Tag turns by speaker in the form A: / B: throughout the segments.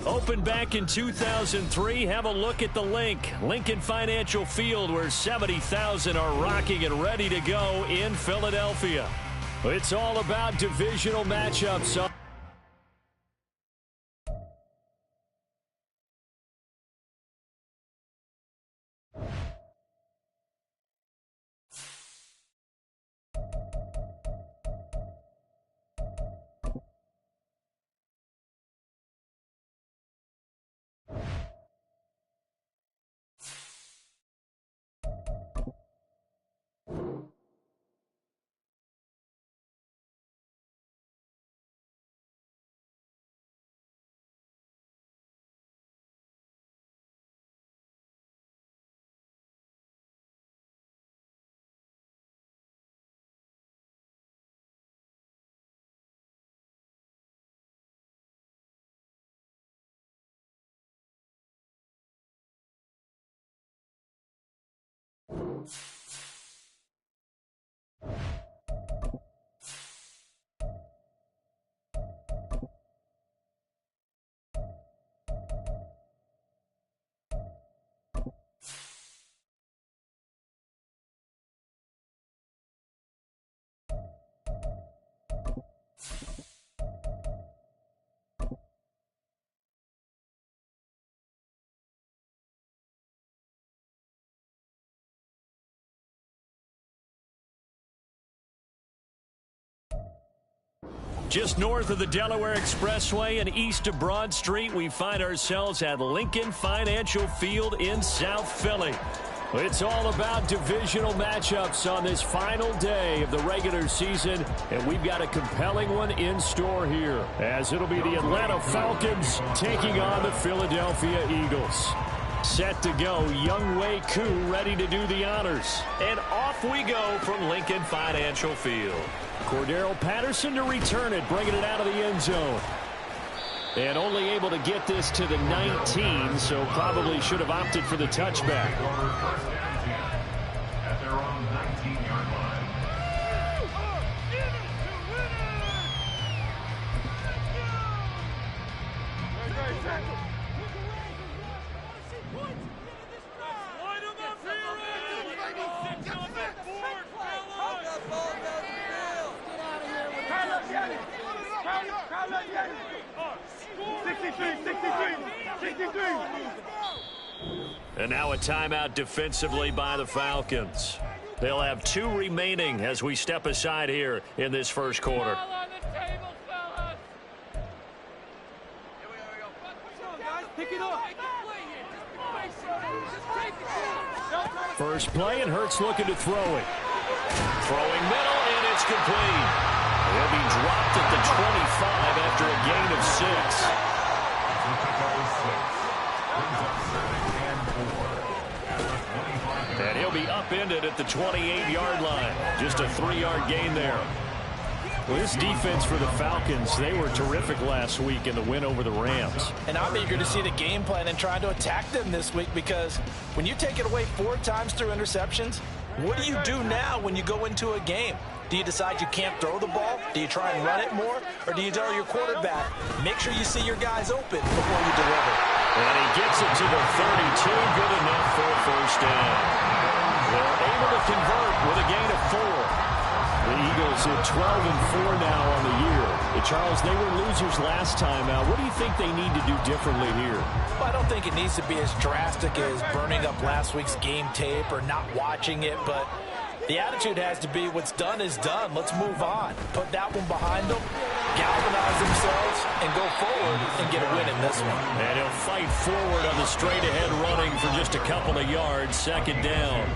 A: Opened back in 2003. Have a look at the link. Lincoln Financial Field, where 70,000 are rocking and ready to go in Philadelphia. It's all about divisional matchups. Just north of the Delaware Expressway and east of Broad Street, we find ourselves at Lincoln Financial Field in South Philly. It's all about divisional matchups on this final day of the regular season, and we've got a compelling one in store here, as it'll be the Atlanta Falcons taking on the Philadelphia Eagles. Set to go, Younghoe Koo ready to do the honors. And off we go from Lincoln Financial Field. Cordero Patterson to return it, bringing it out of the end zone. And only able to get this to the 19, so probably should have opted for the touchback.
B: At their own 19-yard line.
A: And now a timeout defensively by the Falcons. They'll have 2 remaining as we step aside here in this first quarter. First play, and Hurts looking to throw it. Throwing middle, and it's complete. He'll be dropped at the 25 after a gain of 6. And he'll be upended at the 28-yard line. Just a 3-yard gain there. Well, this defense for the Falcons, they were terrific last week in the win over the Rams.
C: And I'm eager to see the game plan and trying to attack them this week, because when you take it away 4 times through interceptions, what do you do now when you go into a game? Do you decide you can't throw the ball? Do you try and run it more? Or do you tell your quarterback, make sure you see your guys open before you deliver?
A: And he gets it to the 32. Good enough for a first down. They're able to convert with a gain of 4. The Eagles at 12-4 now on the year. Charles, they were losers last time out. What do you think they need to do differently here?
C: Well, I don't think it needs to be as drastic as burning up last week's game tape or not watching it, but the attitude has to be what's done is done. Let's move on. Put that one behind them, galvanize themselves, and go forward and get a win in this one.
A: And he'll fight forward on the straight-ahead running for just a couple of yards, second down.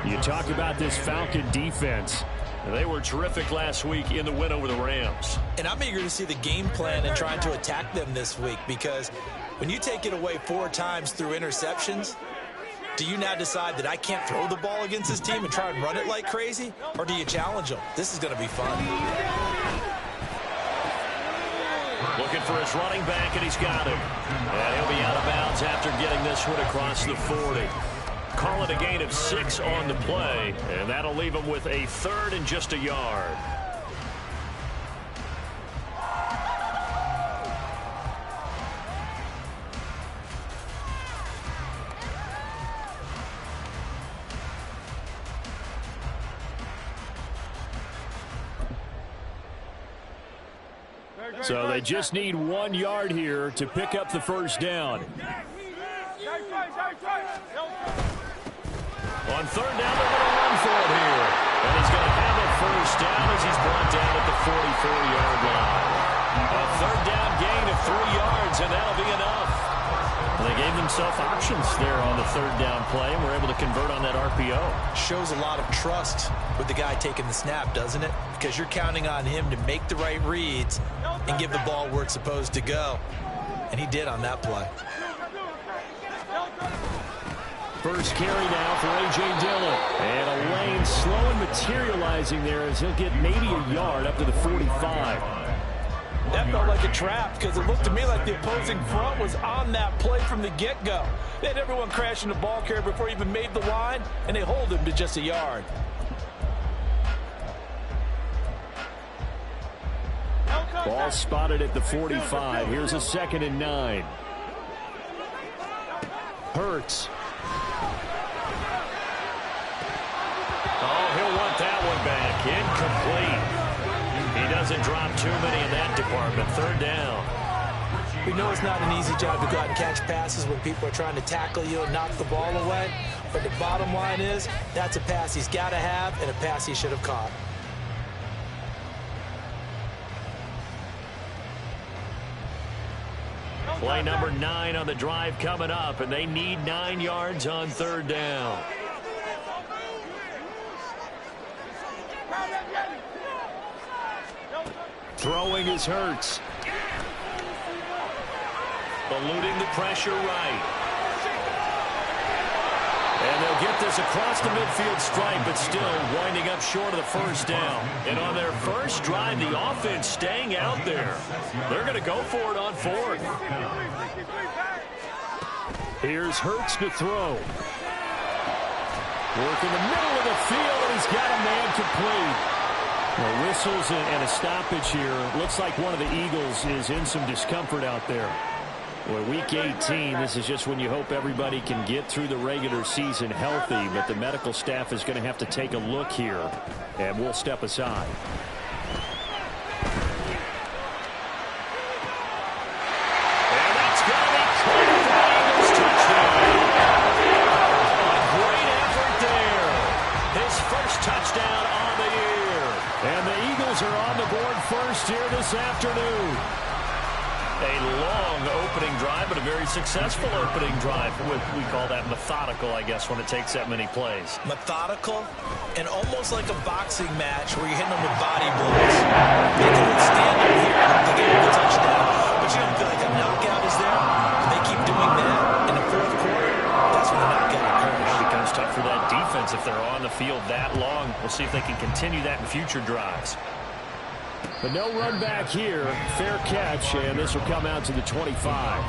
A: You talk about this Falcon defense. They were terrific last week in the win over the Rams.
C: And I'm eager to see the game plan and trying to attack them this week, because when you take it away 4 times through interceptions, do you now decide that I can't throw the ball against this team and try and run it like crazy? Or do you challenge them? This is going to be fun.
A: Looking for his running back, and he's got him. And he'll be out of bounds after getting this one across the 40. Call it a gain of 6 on the play, and that'll leave him with a 3rd and just a yard. So they just need 1 yard here to pick up the first down. On third down, they're going to run for it here. And he's going to have a first down as he's brought down at the 44-yard line. A third down gain of 3 yards, and that'll be enough. And they gave themselves options there on the third down play, and were able to convert on that RPO.
C: Shows a lot of trust with the guy taking the snap, doesn't it? Because you're counting on him to make the right reads and give the ball where it's supposed to go. And he did on that play.
A: First carry now for A.J. Dillon. And a lane slow and materializing there as he'll get maybe a yard up to the 45.
C: That felt like a trap because it looked to me like the opposing front was on that play from the get-go. They had everyone crashing the ball carrier before he even made the line, and they hold him to just a yard.
A: Ball spotted at the 45. Here's a 2nd and 9. Hurts. Oh, he'll want that one back. Incomplete. He doesn't drop too many in that department. Third down.
C: We know it's not an easy job to go out and catch passes when people are trying to tackle you and knock the ball away. But the bottom line is, that's a pass he's got to have and a pass he should have caught.
A: Play number 9 on the drive coming up, and they need 9 yards on third down. Throwing is Hurts. Eluding the pressure right. And they'll get this across the midfield stripe, but still winding up short of the first down. And on their first drive, the offense staying out there. They're going to go for it on 4th. Here's Hurts to throw. Work in the middle of the field, and he's got a man complete. Well, whistles and a stoppage here. Looks like one of the Eagles is in some discomfort out there. Well, week 18, this is just when you hope everybody can get through the regular season healthy, but the medical staff is going to have to take a look here, and we'll step aside. And that's going to be caught for the Eagles touchdown. A great effort there. His first touchdown on the year. And the Eagles are on the board first here this afternoon. A long opening drive, but a very successful opening drive. We call that methodical, I guess, when it takes that many plays.
C: Methodical and almost like a boxing match where you're hitting them with body blows. They can withstand them here to get the touchdown, but you don't feel like a knockout is there. They keep doing that in the fourth quarter. That's when the knockout occurs.
A: It becomes tough for that defense if they're on the field that long. We'll see if they can continue that in future drives. But no run back here. Fair catch, and this will come out to the 25.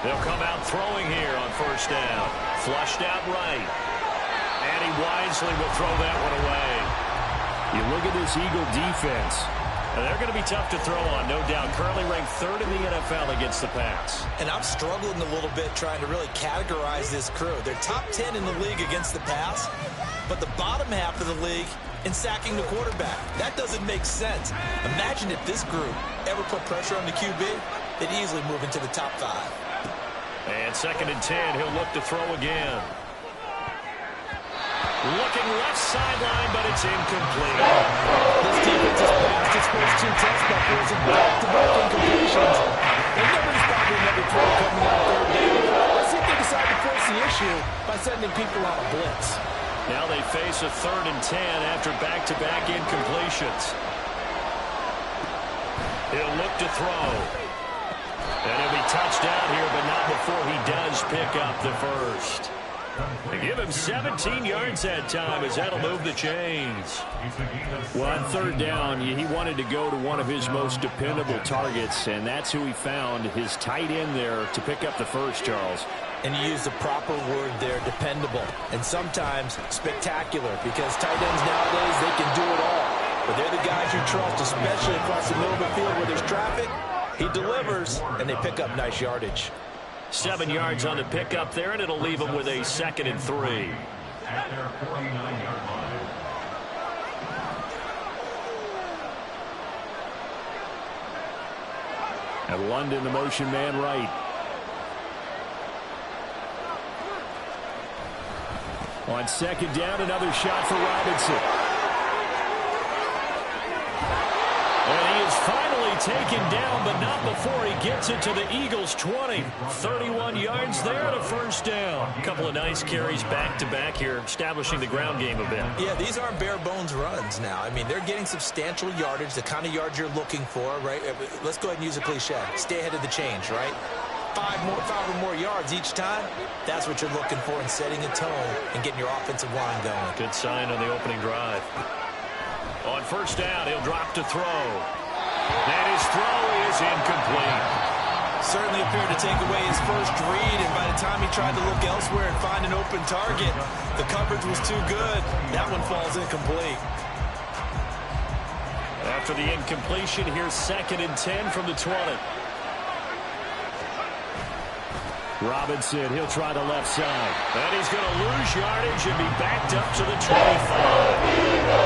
A: They'll come out throwing here on first down. Flushed out right. And he wisely will throw that one away. You look at this Eagle defense. And they're going to be tough to throw on, no doubt. Currently ranked 3rd in the NFL against the pass.
C: And I'm struggling a little bit trying to really categorize this crew. They're top 10 in the league against the pass, but the bottom half of the league in sacking the quarterback. That doesn't make sense. Imagine if this group ever put pressure on the QB, they'd easily move into the top 5.
A: And 2nd and 10, he'll look to throw again. Looking left sideline, but it's incomplete.
C: This defense has passed its first 2 test buckles and back-to-back incompletions. They nobody's probably another throw coming on 3rd down. Let's see if they decide to force the issue by sending people on a blitz.
A: Now they face a 3rd and 10 after back-to-back incompletions. He'll look to throw. And he'll be touched out here, but not before he does pick up the first. They give him 17 yards that time as that'll move the chains. Well, on 3rd down, he wanted to go to one of his most dependable targets, and that's who he found, his tight end there, to pick up the first, Charles.
C: And you use the proper word there, dependable. And sometimes spectacular, because tight ends nowadays, they can do it all. But they're the guys you trust, especially across the middle of the field where there's traffic. He delivers, and they pick up nice yardage.
A: 7 yards on the pickup there, and it'll leave them with a 2nd and 3.
B: At their 49-yard line.
A: And London, the motion man right. On 2nd down, another shot for Robinson. And he is finally taken down, but not before he gets it to the Eagles' 20. 31 yards there and a 1st down. A couple of nice carries back-to-back here, establishing the ground game a bit.
C: Yeah, these aren't bare-bones runs now. I mean, they're getting substantial yardage, the kind of yards you're looking for, right? Let's go ahead and use a cliche. Stay ahead of the change, right? 5 or more yards each time, that's what you're looking for in setting a tone and getting your offensive line going.
A: Good sign on the opening drive. On 1st down, he'll drop to throw. And his throw is incomplete.
C: Certainly appeared to take away his first read, and by the time he tried to look elsewhere and find an open target, the coverage was too good. That one falls incomplete.
A: After the incompletion, here's 2nd and 10 from the 20. Robinson, he'll try the left side. And he's going to lose yardage and be backed up to the 25.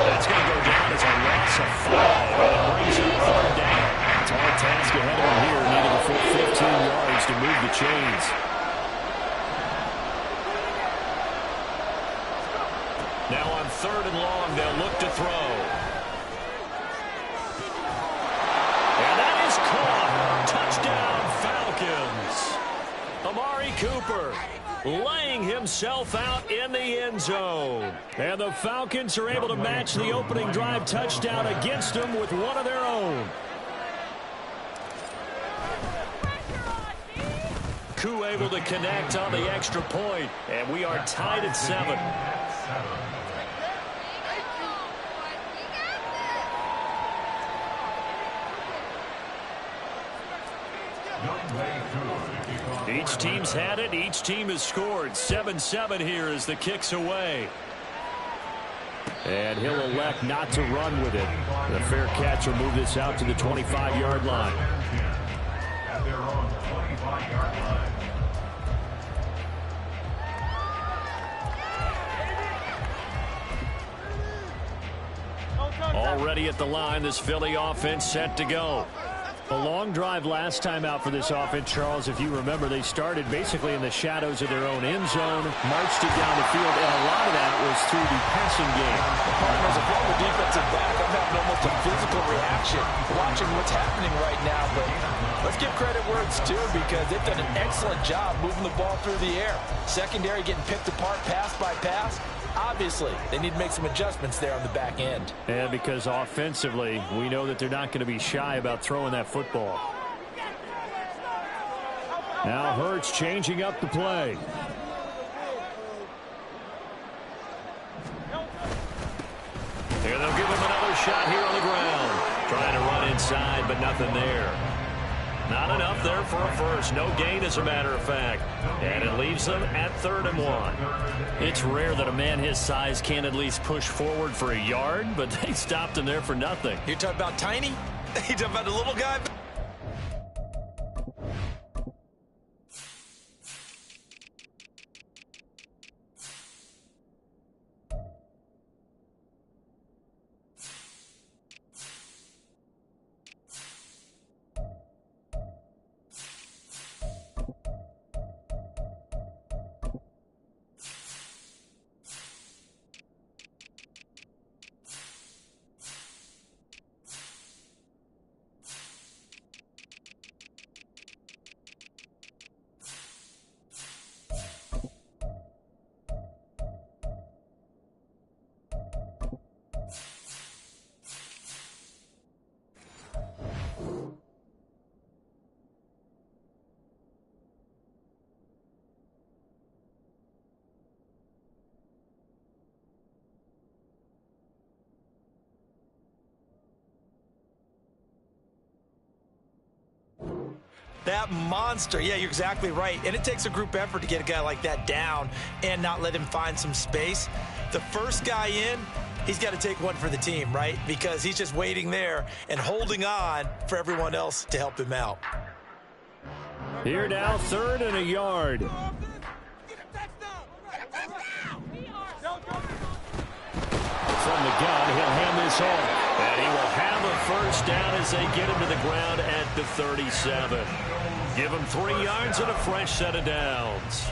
A: That's going to go down as a loss of 5. And it brings him 3rd down. It's a hard task ahead of him here, needing a full 15 yards to move the chains. Now on 3rd and long, they'll look to throw. And that is caught. Touchdown, Falcons. Amari Cooper laying himself out in the end zone. And the Falcons are able to match the opening drive touchdown against them with one of their own. Koo able to connect on the extra point. And we are tied at 7. Each team's had it. Each team has scored. 7-7 here as the kick's away. And he'll elect not to run with it. The fair catch will move this out to the 25-yard line.
B: At their own 25-yard line.
A: Already at the line, this Philly offense set to go. A long drive last time out for this offense, Charles. If you remember, they started basically in the shadows of their own end zone, marched it down the field, and a lot of that was through the passing game.
C: As a former defensive back, I'm having almost a physical reaction watching what's happening right now. But let's give credit where it's due, because they've done an excellent job moving the ball through the air. Secondary getting picked apart pass by pass. Obviously, they need to make some adjustments there on the back end.
A: And because offensively, we know that they're not going to be shy about throwing that football. Now Hurts changing up the play. Here they'll give him another shot here on the ground. Trying to run inside, but nothing there. Not enough there for a first. No gain, as a matter of fact. And it leaves them at 3rd and 1. It's rare that a man his size can at least push forward for a yard, but they stopped him there for nothing.
C: You're talking about tiny? You're talking about the little guy? That monster. Yeah, you're exactly right. And it takes a group effort to get a guy like that down and not let him find some space. The first guy in, he's got to take one for the team, right? Because he's just waiting there and holding on for everyone else to help him out.
A: Here now, 3rd and a yard. From the gun, he'll hand this off. And he will have a first down as they get him to the ground at the 37. Give him 3 yards and a fresh set of downs.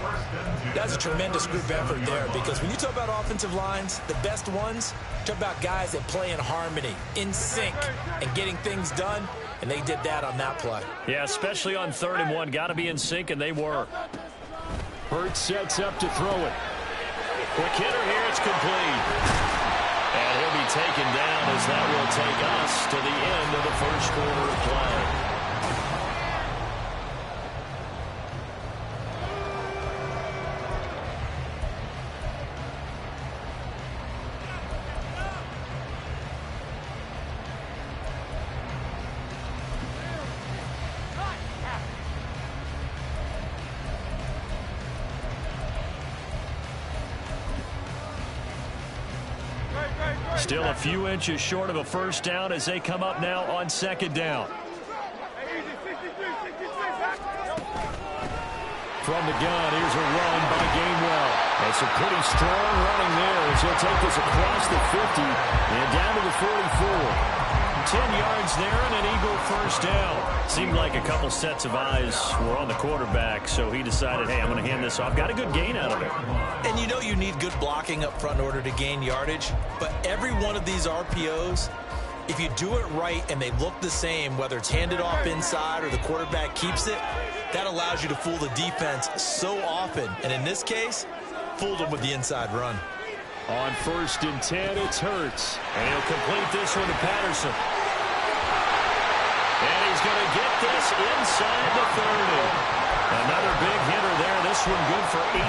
C: That's a tremendous group effort there, because when you talk about offensive lines, the best ones, talk about guys that play in harmony, in sync, and getting things done, and they did that on that play.
A: Yeah, especially on 3rd and 1. Got to be in sync, and they were. Hurts sets up to throw it. Quick hitter here, it's complete. And he'll be taken down as that will take us to the end of the first quarter of play. Still a few inches short of a first down as they come up now on 2nd down. From the gun, here's a run by Gainwell. That's a pretty strong running there as he'll take this across the 50 and down to the 44. 10 yards there and an Eagle first down. Seemed like a couple sets of eyes were on the quarterback, so he decided, hey, I'm going to hand this off. Got a good gain out of it.
C: And you know you need good blocking up front in order to gain yardage, but every one of these RPOs, if you do it right and they look the same, whether it's handed off inside or the quarterback keeps it, that allows you to fool the defense so often. And in this case, fooled them with the inside run.
A: On 1st and 10, it's Hurts. And he'll complete this one to Patterson. And he's going to get this inside the 30. Another big hitter there. This one good for 18.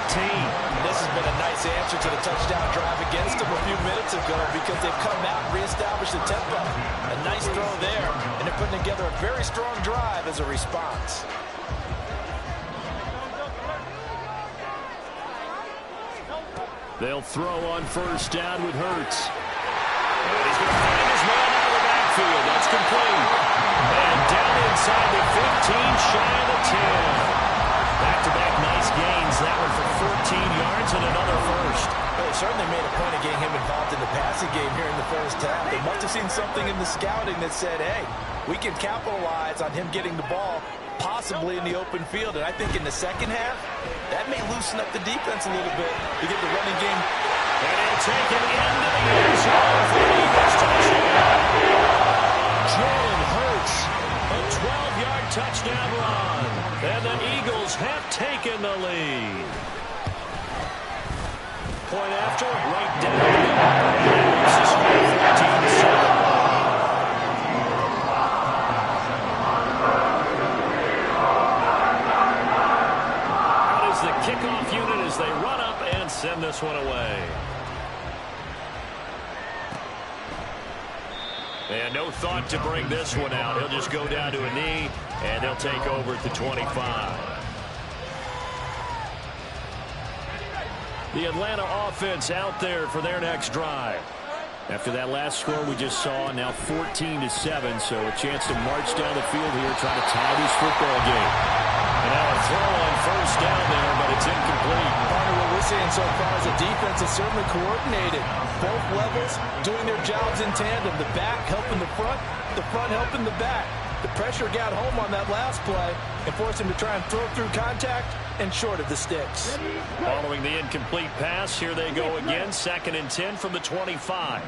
C: This has been a nice answer to the touchdown drive against them a few minutes ago, because they've come out and reestablished the tempo. A nice throw there, and they're putting together a very strong drive as a response.
A: They'll throw on 1st down with Hurts. And he's going to find his man out of the backfield. That's complete. And down inside the 15, shy of the 10. Back-to-back nice gains. That one for 14 yards and another first.
C: Well, they certainly made a point of getting him involved in the passing game here in the first half. They must have seen something in the scouting that said, hey, we can capitalize on him getting the ball possibly in the open field. And I think in the second half, that may loosen up the defense a little bit to get the running game.
A: And he'll take it into the end zone for the Eagles touchdown. Jalen Hurts, a 12-yard touchdown run. And the Eagles have taken the lead. Point after, right down the middle. This is 14-7. Kickoff unit as they run up and send this one away. And no thought to bring this one out. He'll just go down to a knee, and they'll take over at the 25. The Atlanta offense out there for their next drive. After that last score we just saw, now 14-7, so a chance to march down the field here, trying to tie this football game. And now a throw on 1st down there, but it's incomplete.
C: Partner, what we're seeing so far is the defense is certainly coordinated. Both levels doing their jobs in tandem. The back helping the front helping the back. The pressure got home on that last play and forced him to try and throw through contact and short of the sticks.
A: Following the incomplete pass, here they go again. 2nd and 10 from the 25.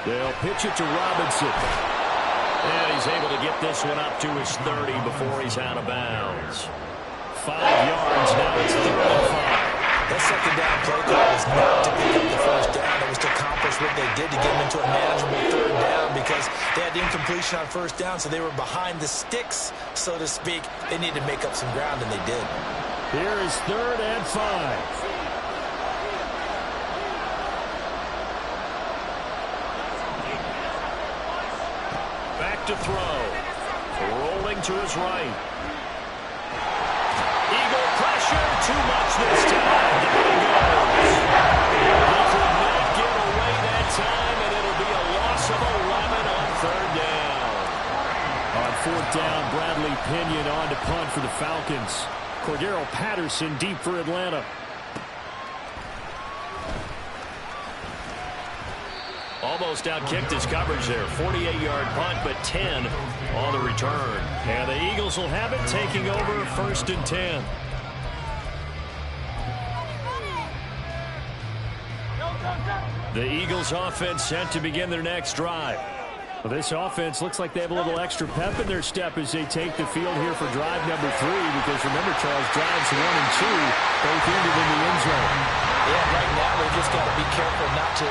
A: They'll pitch it to Robinson. And he's able to get this one up to his 30 before he's out of bounds. 5 yards, now it's 3rd and 5.
C: That 2nd down play call was not to pick up the 1st down. It was to accomplish what they did to get them into a manageable 3rd down, because they had the incompletion on 1st down, so they were behind the sticks, so to speak. They needed to make up some ground, and they did.
A: Here is 3rd and 5. Back to throw. Rolling to his right. Eagle pressure, too much this time. Down he goes. He could not get away that time, and it'll be a loss of 11 on third down. On fourth down, Bradley Pinion on to punt for the Falcons. Cordero Patterson deep for Atlanta. Almost outkicked his coverage there. 48-yard punt, but 10 on the return. And the Eagles will have it, taking over first and 10. The Eagles offense set to begin their next drive. Well, this offense looks like they have a little extra pep in their step as they take the field here for drive number 3, because remember, Charles, drives 1 and 2 both ended in the end zone.
C: Yeah, right now they just got to be careful not to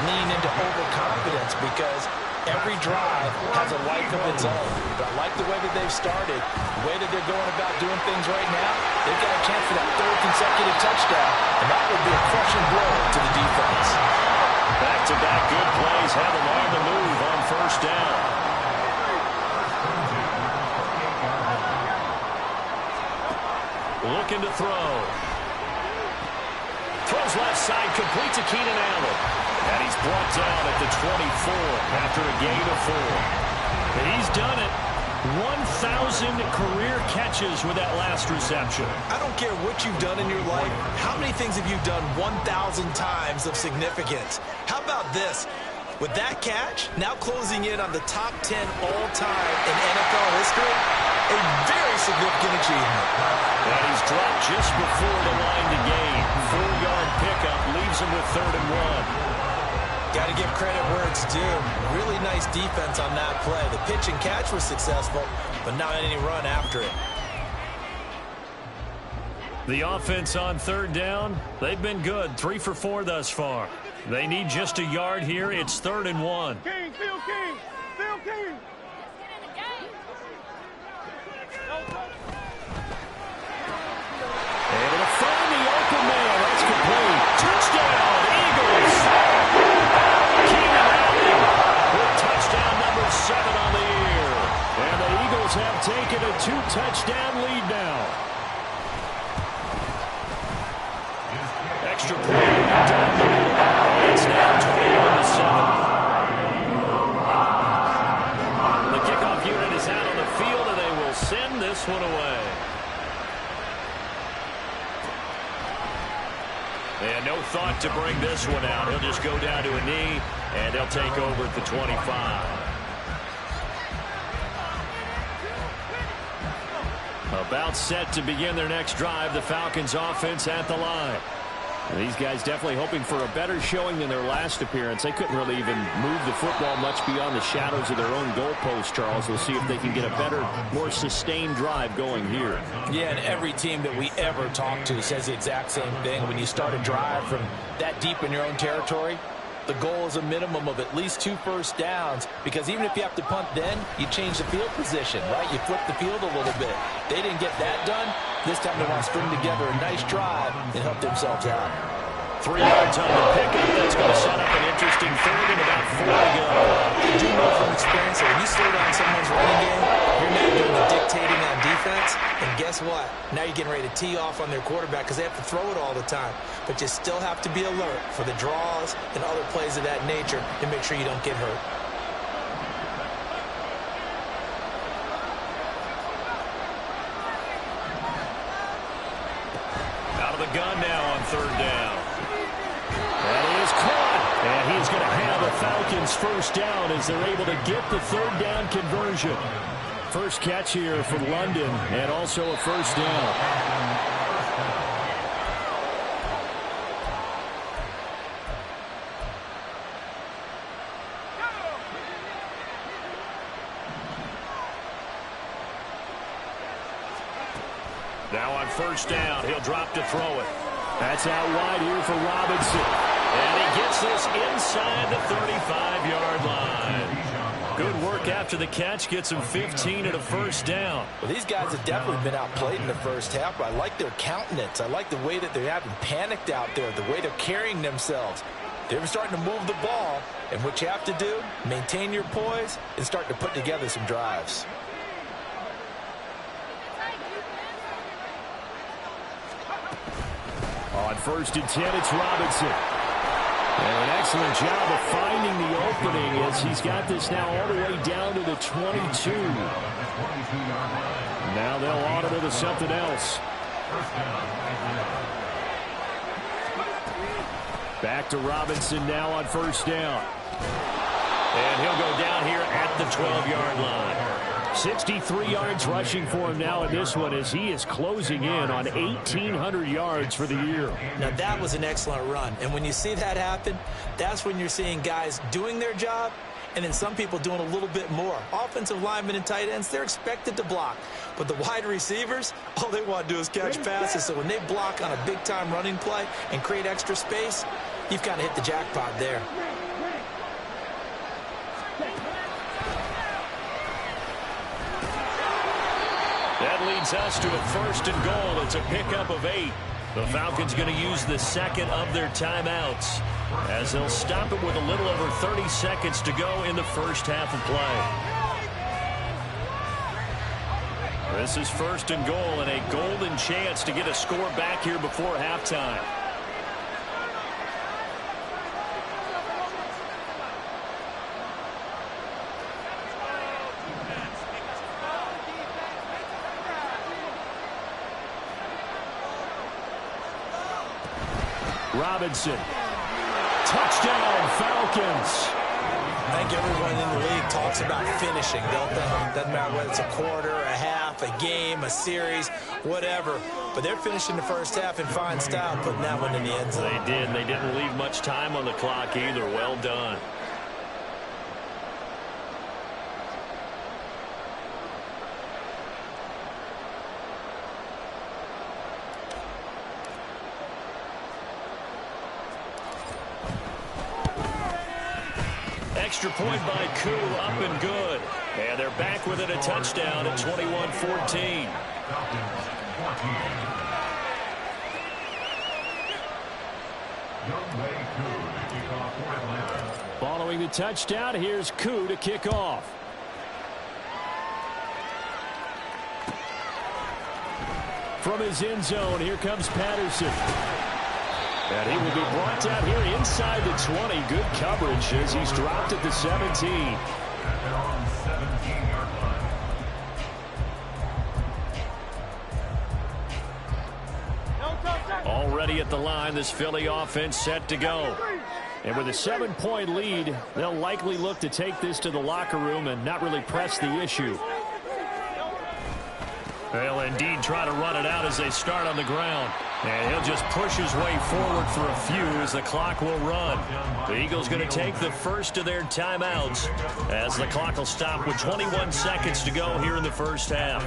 C: lean into overconfidence, because every drive has a life of its own. But I like the way that they've started, the way that they're going about doing things right now. They've got a chance for that 3rd consecutive touchdown, and that would be a crushing blow to the defense.
A: Back-to-back good plays have them on the move on first down. Looking to throw. Throws left side, complete to Keenan Allen. And he's brought down at the 24 after a gain of 4. And he's done it. 1,000 career catches with that last reception.
C: I don't care what you've done in your life. How many things have you done 1,000 times of significance? How about this? With that catch, now closing in on the top 10 all-time in NFL history, a very significant achievement.
A: And he's dropped just before the line to gain. 4-yard pickup leaves him with 3rd and 1.
C: Got to give credit where it's due. Really nice defense on that play. The pitch and catch was successful, but not any run after it.
A: The offense on 3rd down, they've been good. 3 for 4 thus far. They need just a yard here. It's 3rd and 1.
B: King, Phil King, Phil King.
A: Able to find the open man. That's complete. Touchdown, Eagles. Keenan Allen with touchdown number 7 on the year. And the Eagles have taken a 2-touchdown lead now. Extra point down the middle. It's now 21-7. The kickoff unit is out on the field, and they will send this one away. And no thought to bring this one out. He'll just go down to a knee, and they'll take over at the 25. About set to begin their next drive. The Falcons offense at the line. These guys definitely hoping for a better showing than their last appearance. They couldn't really even move the football much beyond the shadows of their own goalpost, Charles. We'll see if they can get a better, more sustained drive going here.
C: Yeah, and every team that we ever talk to says the exact same thing. When you start a drive from that deep in your own territory, the goal is a minimum of at least 2 first downs, because even if you have to punt then, you change the field position, right? You flip the field a little bit. They didn't get that done. This time they want to string together a nice drive and help themselves out.
A: 3 yards on the pickup. That's going to set up an interesting 3rd and about 4 to go.
C: I do know from experience that when you slow down someone's running game, you're not doing the dictating on defense. And guess what? Now you're getting ready to tee off on their quarterback because they have to throw it all the time. But you still have to be alert for the draws and other plays of that nature and make sure you don't get hurt.
A: Out of the gun now on 3rd down. That is caught. And he's going to have the Falcons first down as they're able to get the 3rd down conversion. First catch here for London, and also a first down. Now on first down, he'll drop to throw it. That's out wide here for Robinson. And he gets this inside the 35-yard line. Good work after the catch. Gets him 15 and a first down.
C: Well, these guys have definitely been outplayed in the first half, but I like their countenance. I like the way that they haven't panicked out there, the way they're carrying themselves. They're starting to move the ball, and what you have to do, maintain your poise and start to put together some drives.
A: 1st and 10, it's Robinson. And an excellent job of finding the opening as he's got this now all the way down to the 22. Now they'll audible to something else. Back to Robinson now on 1st down. And he'll go down here at the 12-yard line. 63 yards rushing for him now in this one as he is closing in on 1,800 yards for the year.
C: Now, that was an excellent run. And when you see that happen, that's when you're seeing guys doing their job and then some people doing a little bit more. Offensive linemen and tight ends, they're expected to block. But the wide receivers, all they want to do is catch passes. So when they block on a big-time running play and create extra space, you've kind of hit the jackpot there.
A: That leads us to a 1st and goal. It's a pickup of 8. The Falcons going to use the second of their timeouts as they'll stop it with a little over 30 seconds to go in the first half of play. This is 1st and goal and a golden chance to get a score back here before halftime. Robinson. Touchdown, Falcons.
C: I think everyone in the league talks about finishing, don't they? Doesn't matter whether it's a quarter, a half, a game, a series, whatever. But they're finishing the first half in fine style, putting that one in the end zone.
A: They did. They didn't leave much time on the clock either. Well done. Extra point by Koo, up and good. And they're back with it, a touchdown at 21-14. Following the touchdown, here's Koo to kick off. From his end zone, here comes Patterson. And he will be brought down here inside the 20. Good coverage as he's dropped at the 17. Already at the line, this Philly offense set to go. And with a 7-point lead, they'll likely look to take this to the locker room and not really press the issue. They'll indeed try to run it out as they start on the ground. And he'll just push his way forward for a few as the clock will run. The Eagles going to take the first of their timeouts as the clock will stop with 21 seconds to go here in the first half.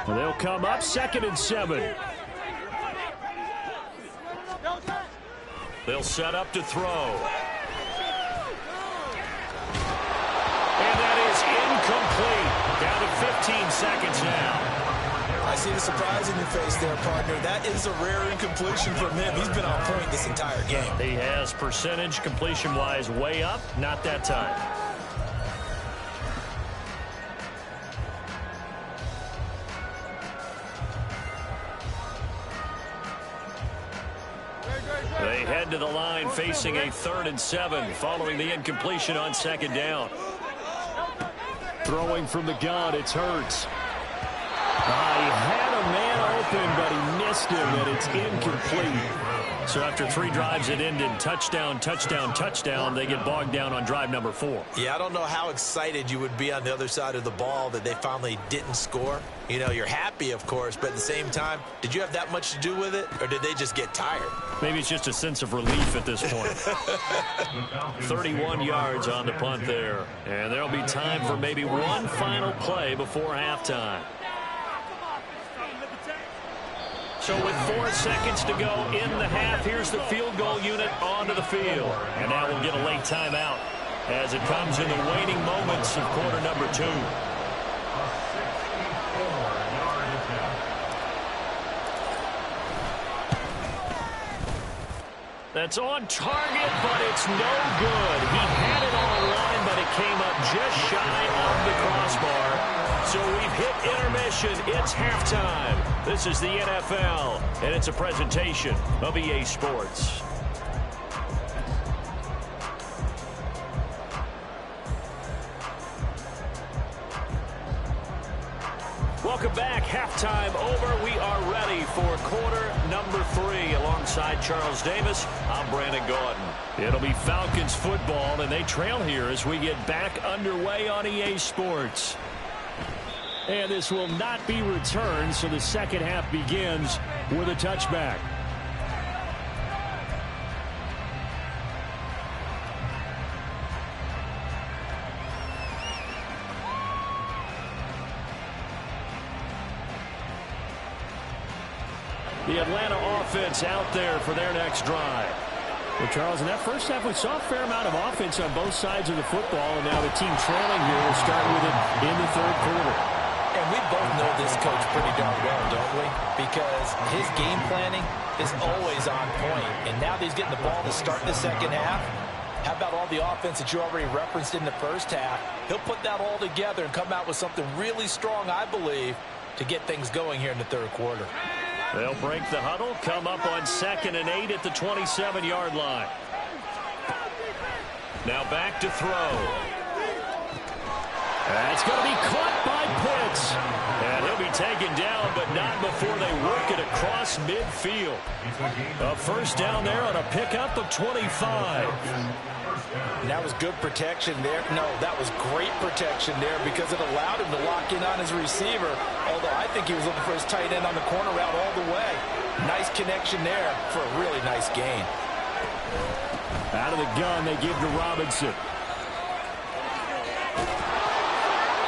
A: And they'll come up 2nd and 7. They'll set up to throw. And that is incomplete. Down to 15 seconds now.
C: I see the surprise in your face there, partner. That is a rare incompletion from him. He's been on point this entire game.
A: He has percentage completion-wise way up. Not that time. They head to the line facing a 3rd and 7 following the incompletion on 2nd down. Throwing from the gun, it's Hurts. He had a man open, but he missed him, and it's incomplete. So after 3 drives that ended touchdown, touchdown, touchdown, they get bogged down on drive number 4.
C: Yeah, I don't know how excited you would be on the other side of the ball that they finally didn't score. You know, you're happy, of course, but at the same time, did you have that much to do with it, or did they just get tired?
A: Maybe it's just a sense of relief at this point. 31 yards on the punt there. And there'll be time for maybe one final play before halftime. So with 4 seconds to go in the half, here's the field goal unit onto the field. And now we'll get a late timeout as it comes in the waning moments of quarter number 2. That's on target, but it's no good. He had it on the line, but it came up just shy of the crossbar. So we've hit intermission. It's halftime. This is the NFL, and it's a presentation of EA Sports. Welcome back. Halftime over. We are ready for quarter number 3. Alongside Charles Davis, I'm Brandon Gaudin. It'll be Falcons football, and they trail here as we get back underway on EA Sports. And this will not be returned, so the second half begins with a touchback. The Atlanta offense out there for their next drive. Well, Charles, in that first half, we saw a fair amount of offense on both sides of the football, and now the team trailing here will start with it in the third quarter.
C: And we both know this coach pretty darn well, don't we? Because his game planning is always on point. And now that he's getting the ball to start the second half, how about all the offense that you already referenced in the first half? He'll put that all together and come out with something really strong, I believe, to get things going here in the third quarter.
A: They'll break the huddle, come up on 2nd and 8 at the 27-yard line. Now back to throw. That's going to be caught by Pitts. And he'll be taken down, but not before they work it across midfield. A first down there on a pickup of 25.
C: And that was good protection there. No, that was great protection there because it allowed him to lock in on his receiver, although I think he was looking for his tight end on the corner route all the way. Nice connection there for a really nice gain.
A: Out of the gun, they give to Robinson.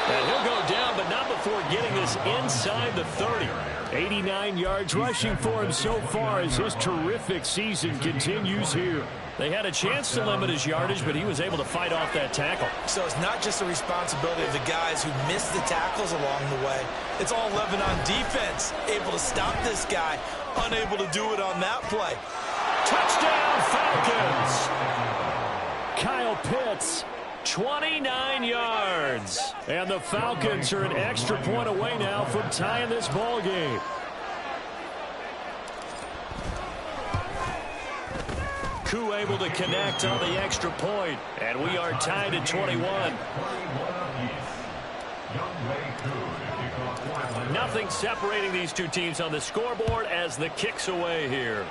A: And he'll go down, but not before getting this inside the 30. 89 yards rushing for him so far as his terrific season continues here. They had a chance to limit his yardage, but he was able to fight off that tackle.
C: So it's not just the responsibility of the guys who missed the tackles along the way. It's all Levin on defense, able to stop this guy, unable to do it on that play.
A: Touchdown, Falcons! Kyle Pitts, 29 yards. And the Falcons are an extra point away now from tying this ball game. Koo able to connect on the extra point, and we are tied at 21. Nothing separating these two teams on the scoreboard as the kick's away here.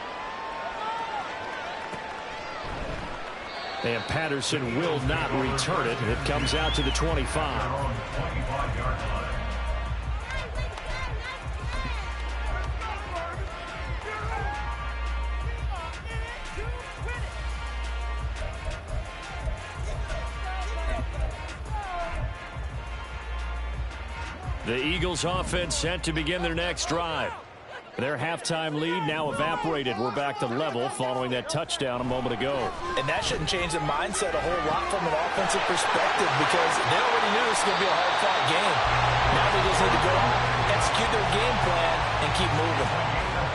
A: And Patterson will not return it. It comes out to the 25. The Eagles offense set to begin their next drive. Their halftime lead now evaporated. We're back to level following that touchdown a moment ago.
C: And that shouldn't change the mindset a whole lot from an offensive perspective because they already knew this was going to be a hard-fought game. Now they just need to go out, execute their game plan, and keep moving.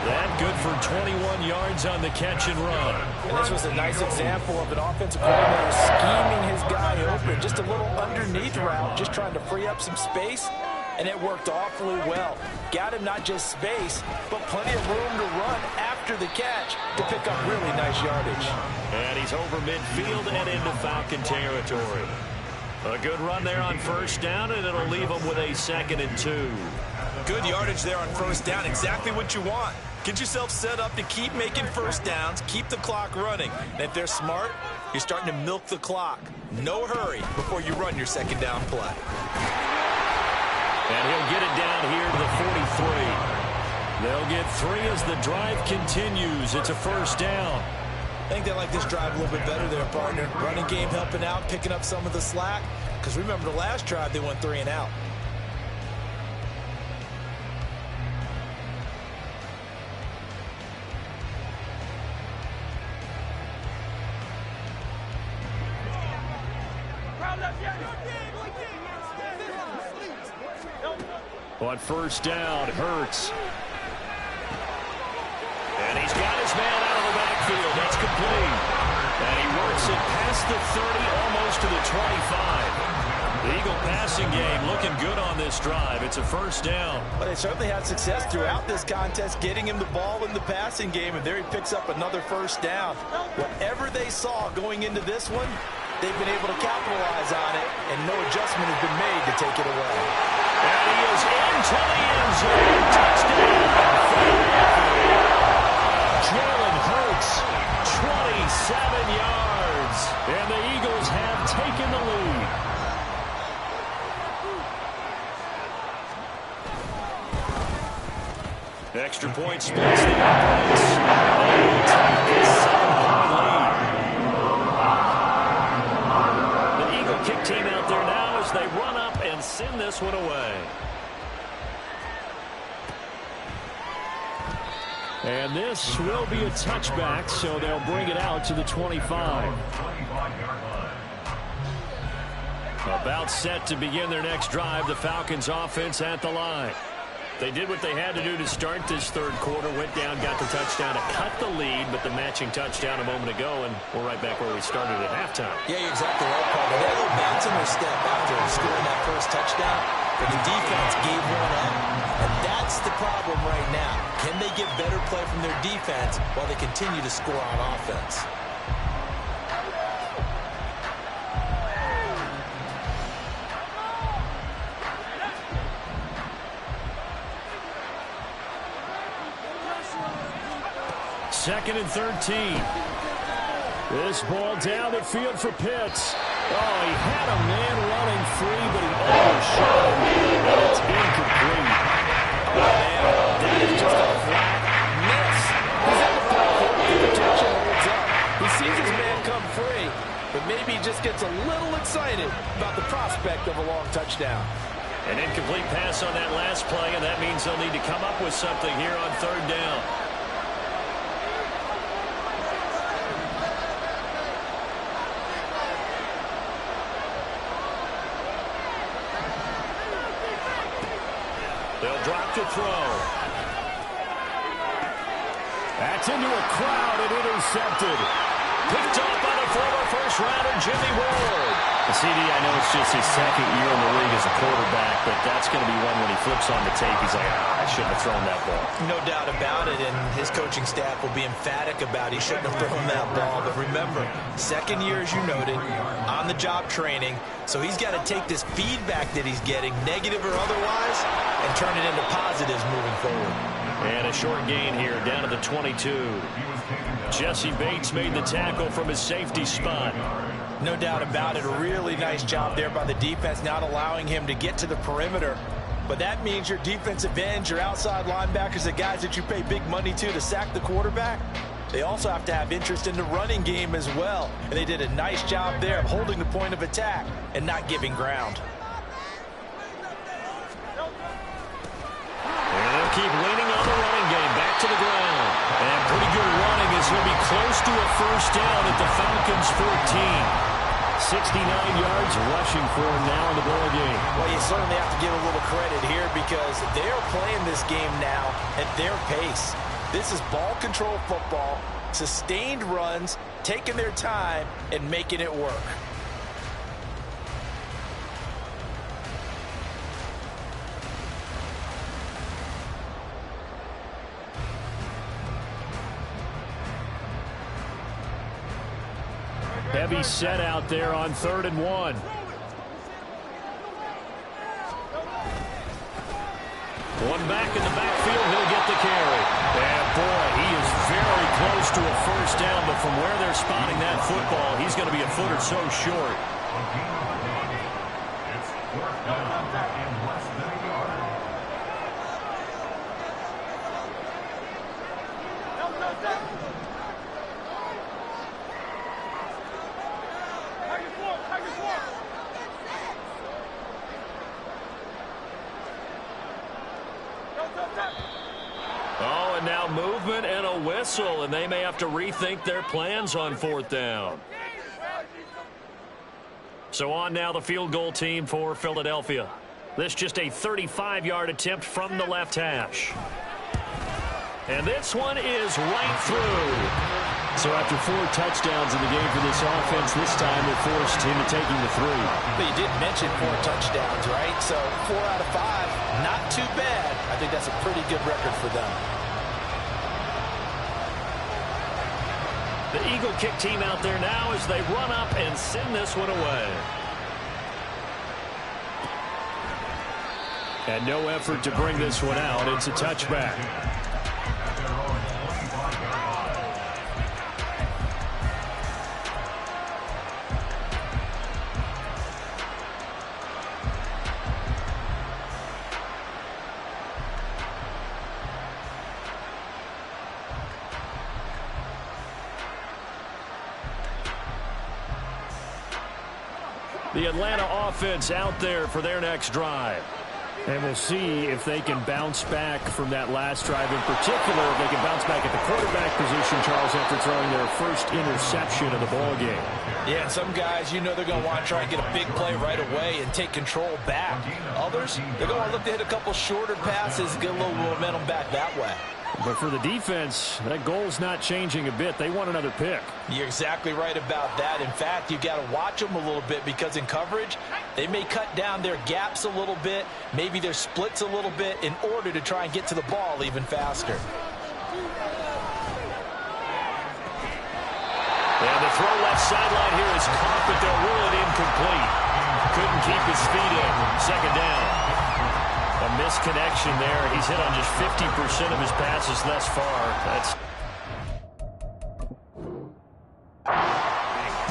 A: That good for 21 yards on the catch and run.
C: And this was a nice example of an offensive coordinator scheming his guy open. Just a little underneath route, just trying to free up some space. And it worked awfully well. Got him not just space, but plenty of room to run after the catch to pick up really nice yardage.
A: And he's over midfield and into Falcon territory. A good run there on first down, and it'll leave him with a 2nd and 2.
C: Good yardage there on first down. Exactly what you want. Get yourself set up to keep making first downs, keep the clock running. And if they're smart, you're starting to milk the clock. No hurry before you run your second down play.
A: And he'll get it down here to the 43. They'll get 3 as the drive continues. It's a first down.
C: I think they like this drive a little bit better there, partner. Running game helping out, picking up some of the slack. Because remember the last drive, they went 3 and out.
A: On first down, Hurts. And he's got his man out of the backfield. That's complete. And he works it past the 30, almost to the 25. The Eagle passing game looking good on this drive. It's a first down.
C: But they certainly had success throughout this contest, getting him the ball in the passing game, and there he picks up another first down. Whatever they saw going into this one, they've been able to capitalize on it, and no adjustment has been made to take it away.
A: And he is into the end zone. Touchdown. Jalen Hurts, 27 yards. And the Eagles have taken the lead. Extra point splits the offense. The Eagle kick team out there now as they run up and send this one away. And this will be a touchback, so they'll bring it out to the 25. About set to begin their next drive, the Falcons offense at the line. They did what they had to do to start this third quarter, went down, got the touchdown to cut the lead, but the matching touchdown a moment ago, and we're right back where we started at halftime.
C: Yeah, you're exactly right, Paul. They had a little bounce in their step after scoring that first touchdown, but the defense gave one up, and that's the problem right now. Can they get better play from their defense while they continue to score on offense?
A: Second and 13. This ball down the field for Pitts. Oh, he had a man running free, but he overshot him. And it's incomplete.
C: Oh, man, that is just a flat miss. He's at the point where the protection holds up. He sees his man come free, but maybe he just gets a little excited about the prospect of a long touchdown.
A: An incomplete pass on that last play, and that means they'll need to come up with something here on third down. They'll drop to throw. That's into a crowd and intercepted. Picked off by the former first-rounder Jimmy Ward. CD, I know it's just his second year in the league as a quarterback, but that's going to be one when he flips on the tape. He's like, I shouldn't have thrown that ball.
C: No doubt about it, and his coaching staff will be emphatic about he shouldn't have thrown that ball. But remember, second year, as you noted, on-the-job training, so he's got to take this feedback that he's getting, negative or otherwise, and turn it into positives moving forward.
A: And a short gain here, down to the 22. Jesse Bates made the tackle from his safety spot.
C: No doubt about it. A really nice job there by the defense, not allowing him to get to the perimeter. But that means your defensive ends, your outside linebackers, the guys that you pay big money to sack the quarterback, they also have to have interest in the running game as well. And they did a nice job there of holding the point of attack and not giving ground.
A: And they'll keep leaning on the running game. Back to the ground. And pretty good running as he'll be close to a first down at the Falcons' 14. 69 yards rushing for him now in the ball game.
C: Well, you certainly have to give a little credit here because they are playing this game now at their pace. This is ball control football, sustained runs, taking their time, and making it work.
A: Heavy set out there on 3rd and 1. One back in the backfield, he'll get the carry. And boy, he is very close to a first down, but from where they're spotting that football, he's going to be a foot or so short.
B: It's 4th down and less than a yard.
A: Oh, and now movement and a whistle, and they may have to rethink their plans on 4th down. So on now the field goal team for Philadelphia. This just a 35-yard attempt from the left hash. And this one is right through. So after 4 touchdowns in the game for this offense, this time they're forced into taking the 3.
C: But you did mention 4 touchdowns, right? So 4 out of 5, not too bad. I think that's a pretty good record for them.
A: The Eagle kick team out there now as they run up and send this one away. And no effort to bring this one out. It's a touchback. The Atlanta offense out there for their next drive. And we'll see if they can bounce back from that last drive. In particular, if they can bounce back at the quarterback position, Charles, after throwing their first interception of the ball game.
C: Yeah, and some guys, you know they're going to want to try and get a big play right away and take control back. Others, they're going to look to hit a couple shorter passes, get a little momentum back that way.
A: But for the defense, that goal's not changing a bit. They want another pick.
C: You're exactly right about that. In fact, you've got to watch them a little bit because in coverage, they may cut down their gaps a little bit, maybe their splits a little bit in order to try and get to the ball even faster.
A: And the throw left sideline here is caught, but they'll rule it incomplete. Couldn't keep his feet in. Second down. A misconnection there. He's hit on just 50% of his passes thus far.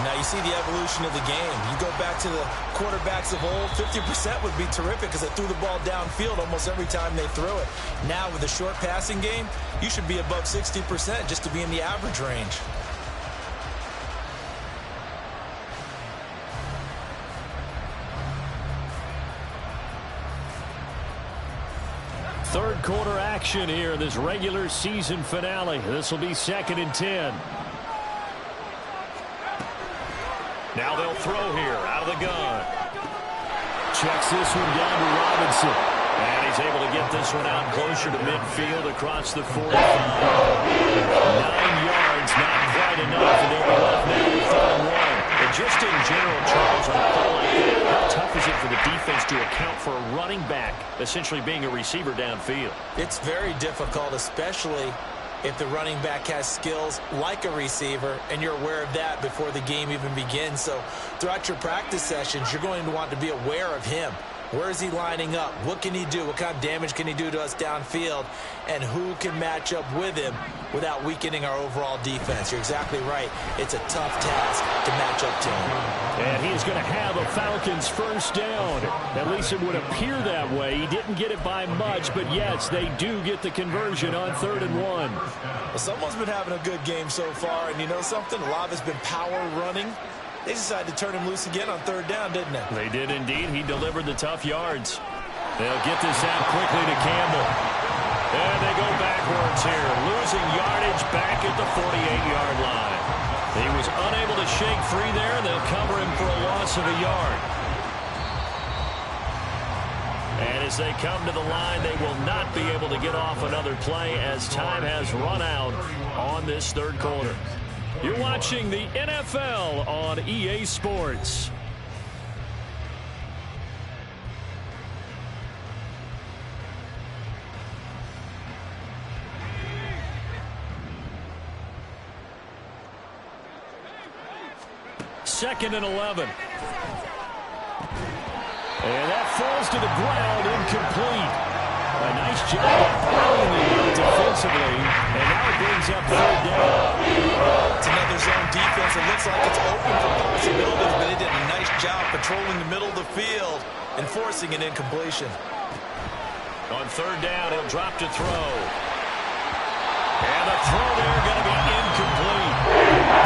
C: Now you see the evolution of the game. You go back to the quarterbacks of old, 50% would be terrific because they threw the ball downfield almost every time they threw it. Now with the short passing game, you should be above 60% just to be in the average range.
A: Third quarter action here in this regular season finale. This will be 2nd and 10. Now they'll throw here out of the gun. Checks this one down to Robinson. And he's able to get this one out closer to midfield across the 45. 9 yards, not quite enough, and they'll be left now with 3rd and 1. But just in general, Charles, on a play like that, how tough is it for the defense to account for a running back essentially being a receiver downfield?
C: It's very difficult, especially if the running back has skills like a receiver, and you're aware of that before the game even begins. So throughout your practice sessions, you're going to want to be aware of him. Where is he lining up? What can he do? What kind of damage can he do to us downfield? And who can match up with him without weakening our overall defense? You're exactly right. It's a tough task to match up to him.
A: And he's going to have a Falcons first down. At least it would appear that way. He didn't get it by much, but yes, they do get the conversion on 3rd and 1.
C: Well, someone's been having a good game so far, and you know something? A lot of it's been power running. They decided to turn him loose again on 3rd down, didn't they?
A: They did indeed. He delivered the tough yards. They'll get this out quickly to Campbell. And they go backwards here, losing yardage back at the 48-yard line. He was unable to shake free there. They'll cover him for a loss of a yard. And as they come to the line, they will not be able to get off another play as time has run out on this 3rd quarter. You're watching the NFL on EA Sports. Second and 11. And that falls to the ground, incomplete. A nice job of defensively, and now it brings up 3rd down.
C: It's another zone defense. It looks like it's open for possibilities, but they did a nice job patrolling the middle of the field and forcing an incompletion.
A: On 3rd down, he'll drop to throw. And the throw there going to be incomplete.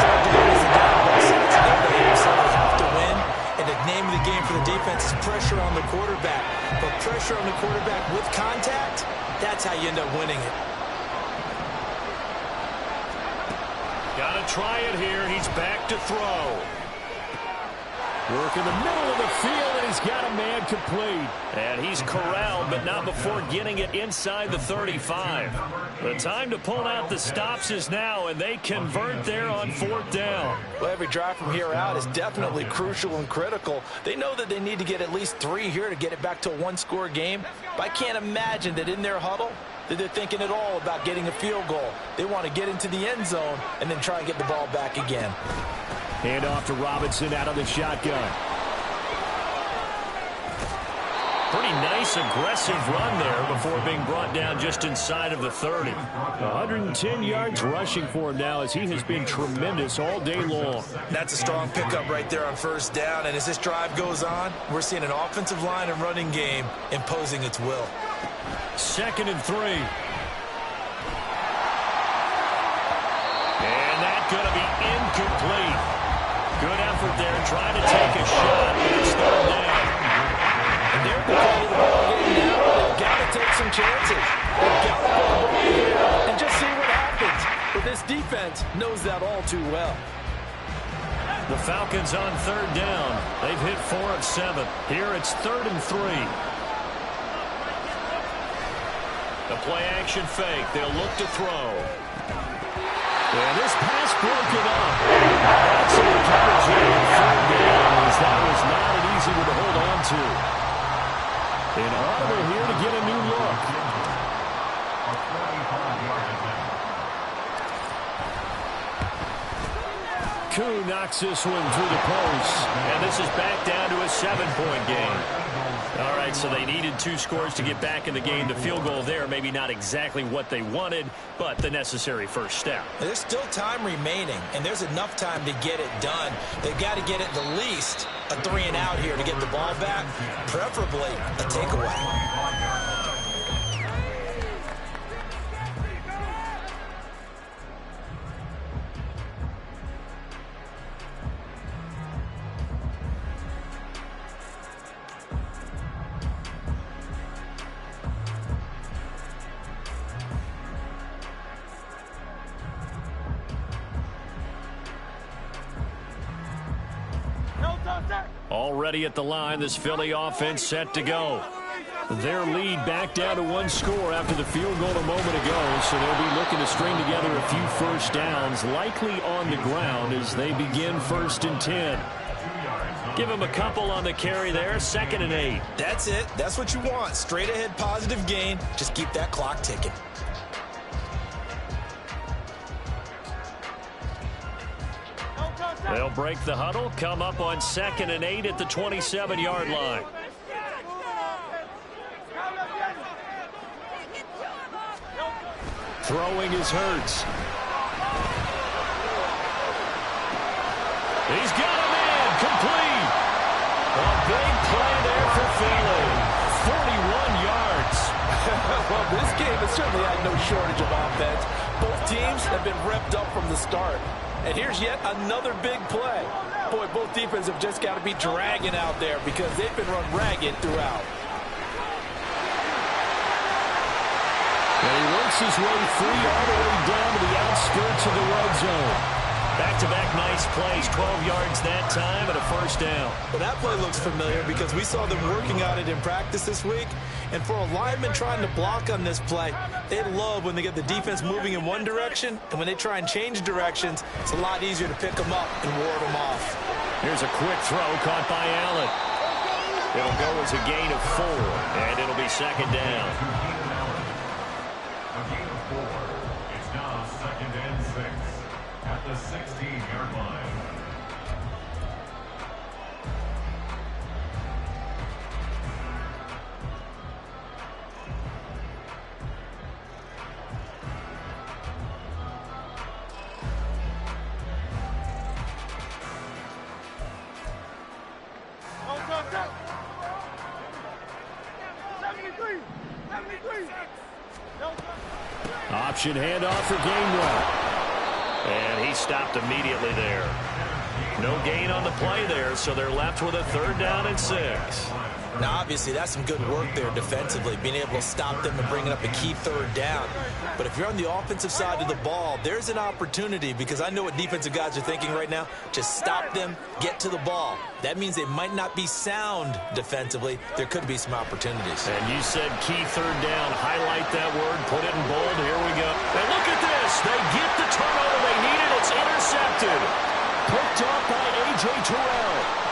C: 3rd down is a down by Cincinnati. They have to win, and the name of the game for the defense is pressure on the quarterback. But pressure on the quarterback with contact, that's how you end up winning it.
A: Got to try it here. He's back to throw. Work in the middle of the field, and he's got a man complete. And he's corralled, but not before getting it inside the 35. The time to pull out the stops is now, and they convert there on 4th down.
C: Well, every drive from here out is definitely crucial and critical. They know that they need to get at least 3 here to get it back to a one-score game. But I can't imagine that in their huddle that they're thinking at all about getting a field goal. They want to get into the end zone and then try and get the ball back again.
A: Hand off to Robinson out of the shotgun. Pretty nice, aggressive run there before being brought down just inside of the 30. 110 yards rushing for him now as he has been tremendous all day long.
C: That's a strong pickup right there on 1st down. And as this drive goes on, we're seeing an offensive line and running game imposing its will.
A: 2nd and 3. And that's going to be incomplete. Good effort there, trying to take a shot, but it's 3rd down.
C: And they're controlling the ball game now. They've got to take some chances. They've got to put the ball here and just see what happens. But this defense knows that all too well.
A: The Falcons on 3rd down. They've hit 4 of 7. Here it's 3rd and 3. The play-action fake. They'll look to throw. And this pass broken up. That's some coverage here on 3rd down, as that was not an easy one to hold on to. And Audible here to get a new look. Koo knocks this one through the post. And this is back down to a 7-point game. All right, so they needed 2 scores to get back in the game. The field goal there, maybe not exactly what they wanted, but the necessary first step.
C: There's still time remaining, and there's enough time to get it done. They've got to get at the least a 3-and-out here to get the ball back, preferably a takeaway.
A: Already at the line, this Philly offense set to go. Their lead back down to 1 score after the field goal a moment ago, so they'll be looking to string together a few first downs, likely on the ground as they begin 1st and 10. Give them a couple on the carry there, 2nd and 8.
C: That's it. That's what you want. Straight ahead positive gain. Just keep that clock ticking.
A: They'll break the huddle, come up on 2nd and 8 at the 27-yard line. Throwing is Hurts. He's got a man complete. A big play there for Philly. 41 yards.
C: Well, this game has certainly had no shortage of offense. Both teams have been revved up from the start. And here's yet another big play. Boy, both defenses have just got to be dragging out there because they've been run ragged throughout.
A: And he works his way free all the way down to the outskirts of the red zone. Back-to-back nice plays, 12 yards that time and a first down.
C: Well, that play looks familiar because we saw them working on it in practice this week. And for a lineman trying to block on this play, they love when they get the defense moving in one direction. And when they try and change directions, it's a lot easier to pick them up and ward them off.
A: Here's a quick throw caught by Allen. It'll go as a gain of 4, and it'll be 2nd down.
B: A gain of 4. It's now 2nd and 6 at the 16-yard line.
A: Option handoff for Gainwell. And he stopped immediately there. No gain on the play there, so they're left with a 3rd down and 6.
C: Now, obviously, that's some good work there defensively, being able to stop them and bringing up a key third down. But if you're on the offensive side of the ball, there's an opportunity, because I know what defensive guys are thinking right now. Just stop them, get to the ball. That means they might not be sound defensively. There could be some opportunities.
A: And you said key third down. Highlight that word, put it in bold. Here we go. And look at this. They get the turnover they needed. It's intercepted. Picked off by A.J. Terrell.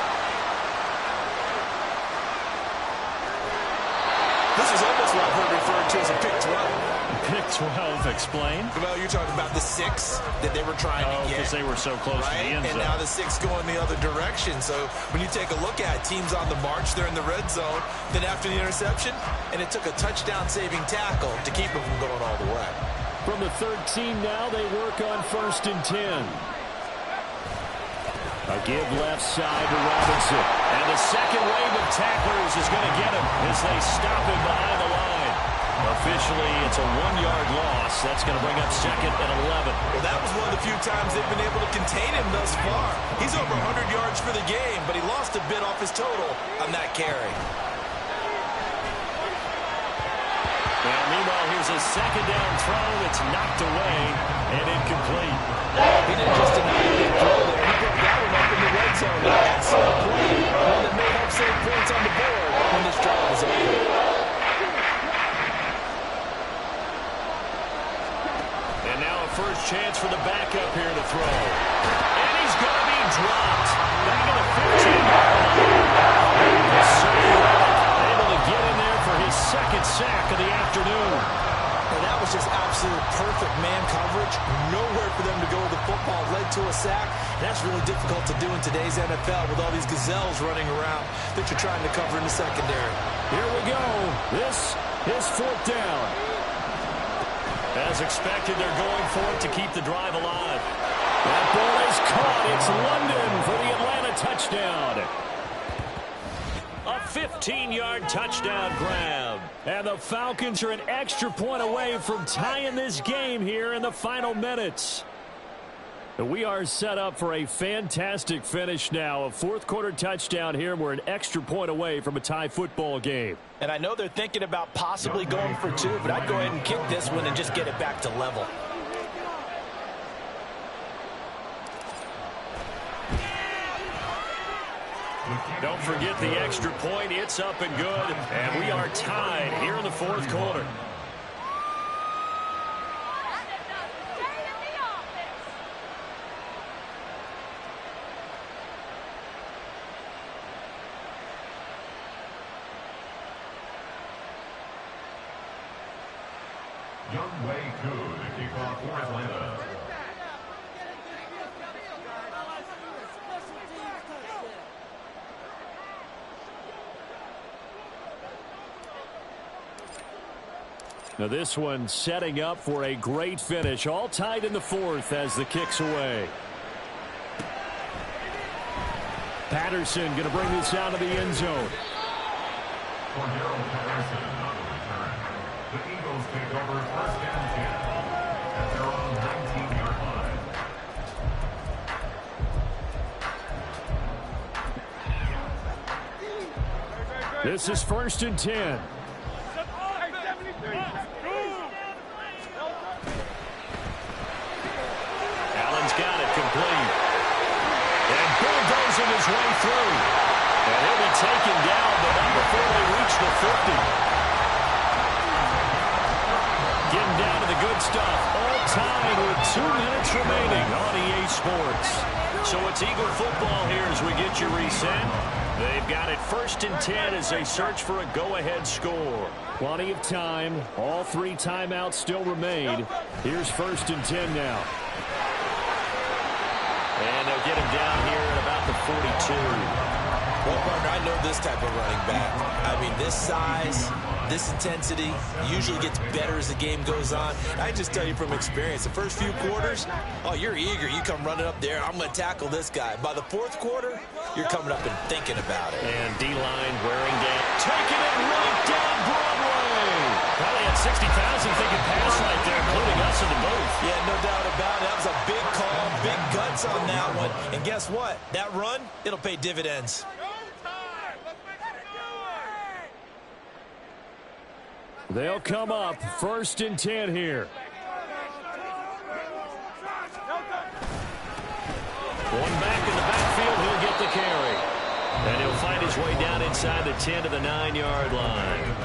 C: This is almost what I've heard referred to as a pick 12.
A: Pick 12, explain.
C: Well, you're talking about the 6 that they were trying to get.
A: Because they were so close to the end zone.
C: And now the 6 going the other direction. So when you take a look at it, teams on the march, they're in the red zone. Then after the interception, and it took a touchdown-saving tackle to keep them from going all the way.
A: From the 13 now, they work on 1st and 10. A give left side to Robinson. And the second wave of tacklers is going to get him as they stop him behind the line. Officially, it's a 1-yard loss. That's going to bring up 2nd and 11.
C: Well, that was one of the few times they've been able to contain him thus far. He's over 100 yards for the game, but he lost a bit off his total on that carry.
A: Well, meanwhile, here's a 2nd down throw that's knocked away and incomplete.
C: He didn't just deny the throw there. He brought that one up in the red zone. That's a play, one that may help save points on the board when this drive is over.
A: And now a first chance for the backup here to throw. And he's going to be dropped. Back at the 15-yard line. So able to get in there for his 2nd sack of the afternoon.
C: And that was just absolute perfect man coverage. Nowhere for them to go with the football. Led to a sack. That's really difficult to do in today's NFL with all these gazelles running around that you're trying to cover in the secondary.
A: Here we go. This is 4th down. As expected, they're going for it to keep the drive alive. That ball is caught. It's London for the Atlanta touchdown. A 15-yard touchdown grab. And the Falcons are an extra point away from tying this game here in the final minutes. We are set up for a fantastic finish now. A 4th quarter touchdown here. We're an extra point away from a tie football game.
C: And I know they're thinking about possibly going for 2, but I'd go ahead and kick this one and just get it back to level.
A: Don't forget the extra point. It's up and good. And we are tied here in the 4th quarter.
B: Young Wei Koo to kick off for Atlanta.
A: Now this one setting up for a great finish. All tied in the 4th as the kick's away. Patterson going to bring this out of the end zone.
B: Cordero Patterson on the return. The Eagles take over 1st and 10 at their own 19-yard line.
A: This is 1st and 10. Allen's got it complete. And bulldozing his way through. And he'll be taken down, but not before they reach the 50. Getting down to the good stuff. All tied with 2 minutes remaining on EA Sports. So it's Eagle football here as we get you reset. They've got it 1st and 10 as they search for a go-ahead score. Plenty of time. All 3 timeouts still remain. Here's 1st and 10 now. And they'll get him down here at about the 42.
C: Well, partner, I know this type of running back. I mean, this size, this intensity usually gets better as the game goes on. I just tell you from experience, the first few quarters, oh, you're eager. You come running up there. I'm going to tackle this guy. By the 4th quarter, you're coming up and thinking about it.
A: And D-line wearing down. Taking it right down Broadway. Probably had 60,000 thinking pass right there, including us in the booth.
C: Yeah, no doubt about it. That was a big call, big guts on that one. And guess what? That run, it'll pay dividends.
A: They'll come up 1st and 10 here. One back in the backfield, he'll get the carry. And he'll find his way down inside the 10 to the 9-yard line.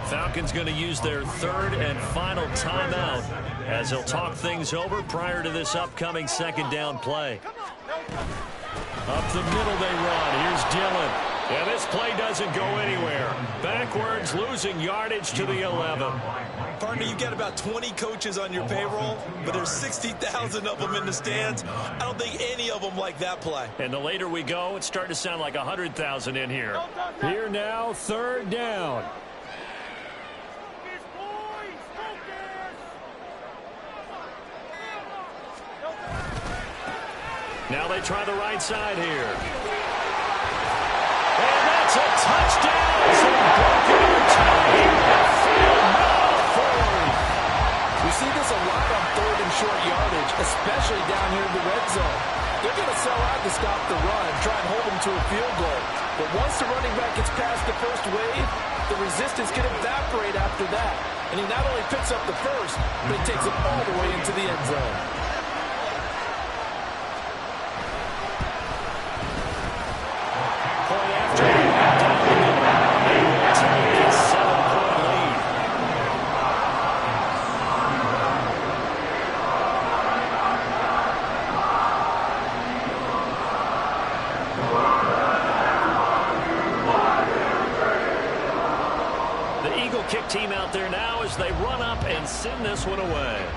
A: Falcons going to use their 3rd and final timeout as they'll talk things over prior to this upcoming 2nd down play. Up the middle they run. Here's Dillon. And this play doesn't go anywhere. Backwards, losing yardage to the 11.
D: Partner, you've got about 20 coaches on your payroll, but there's 60,000 of them in the stands. I don't think any of them like that play.
A: And the later we go, it's starting to sound like 100,000 in here. Here now, 3rd down. Now they try the right side here. And that's a touchdown. So broken or tied.
C: We see this a lot on 3rd and short yardage, especially down here in the red zone. They're going to sell out to stop the run, try and hold them to a field goal. But once the running back gets past the first wave, the resistance can evaporate after that. And he not only picks up the first, but he takes it all the way into the end zone.
A: Kick team out there now as they run up and send this one away.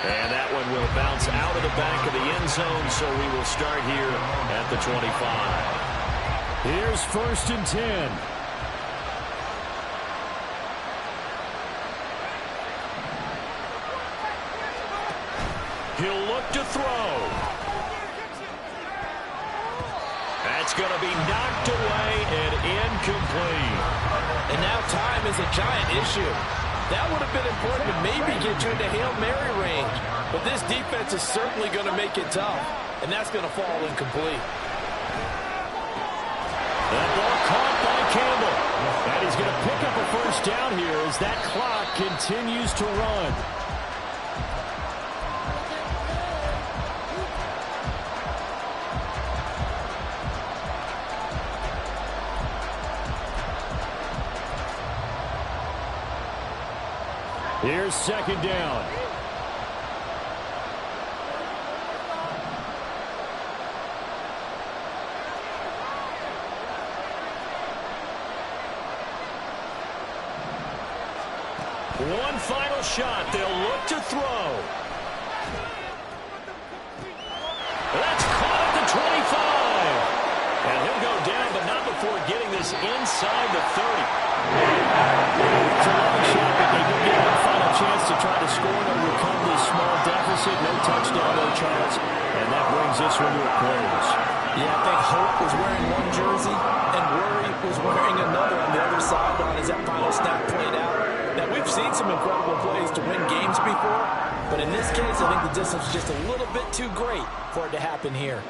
A: And that one will bounce out of the back of the end zone, so we will start here at the 25. Here's 1st and 10. He'll look to throw. That's going to be knocked away and incomplete.
C: And now time is a giant issue. That would have been important to maybe get you into Hail Mary range. But this defense is certainly going to make it tough. And that's going to fall incomplete.
A: That ball caught by Campbell. And he's going to pick up a 1st down here as that clock continues to run. Here's 2nd down. One final shot. They'll look to throw. That's caught at the 25. And he'll go down, but not before getting this inside the 30. It's a long shot, but they will get one final chance to try to score. They'll recover this small deficit. No touchdown, no chance. And that brings this one to a close.
C: Yeah, I think Hope was wearing one jersey and Worry was wearing another on the other sideline as that final snap played out. Now, we've seen some incredible plays to win games before, but in this case, I think the distance is just a little bit too great for it to happen here.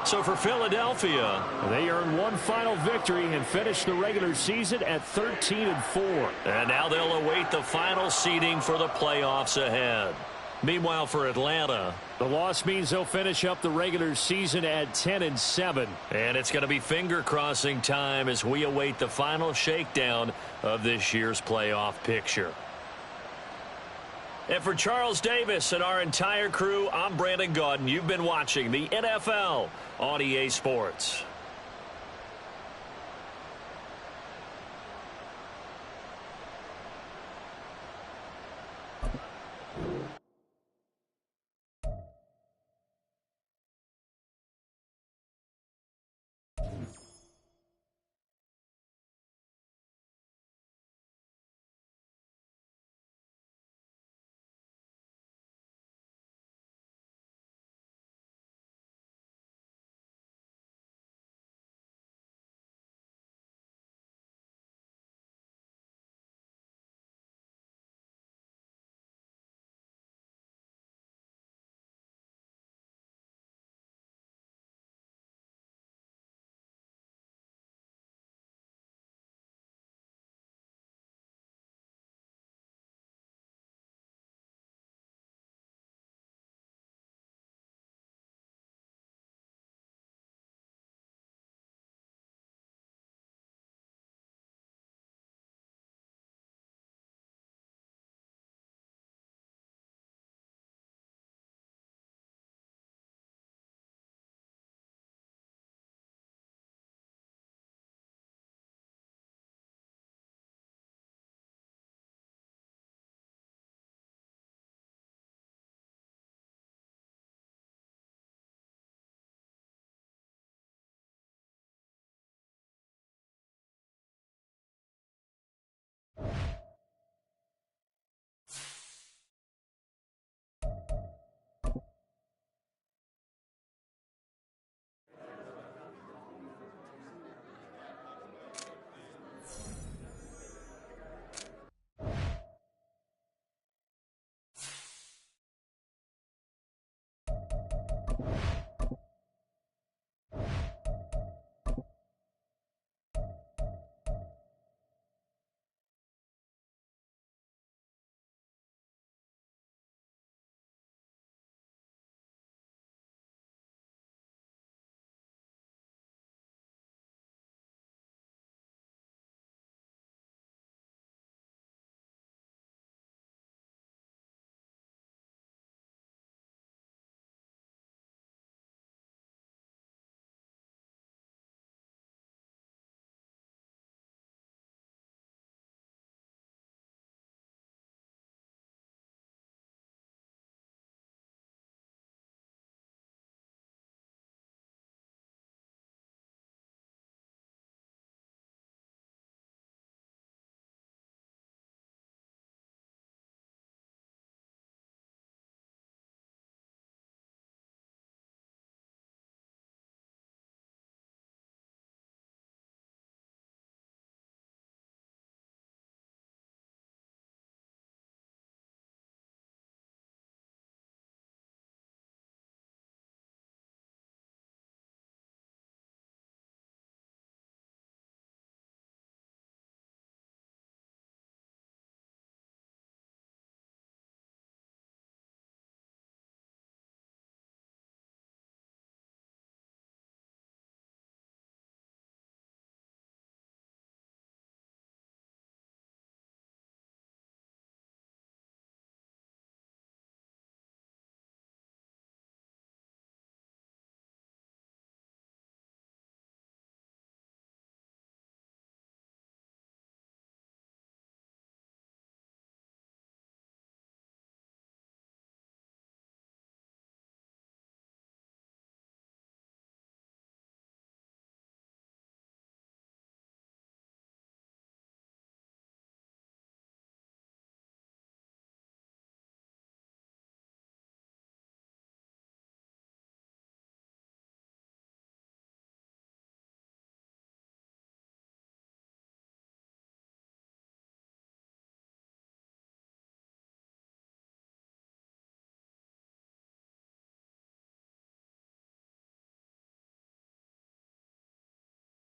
A: So for Philadelphia, they earn one final victory and finish the regular season at 13-4. And now they'll await the final seeding for the playoffs ahead. Meanwhile, for Atlanta, the loss means they'll finish up the regular season at 10-7. And it's going to be finger-crossing time as we await the final shakedown of this year's playoff picture. And for Charles Davis and our entire crew, I'm Brandon Gaudin. You've been watching the NFL on EA Sports.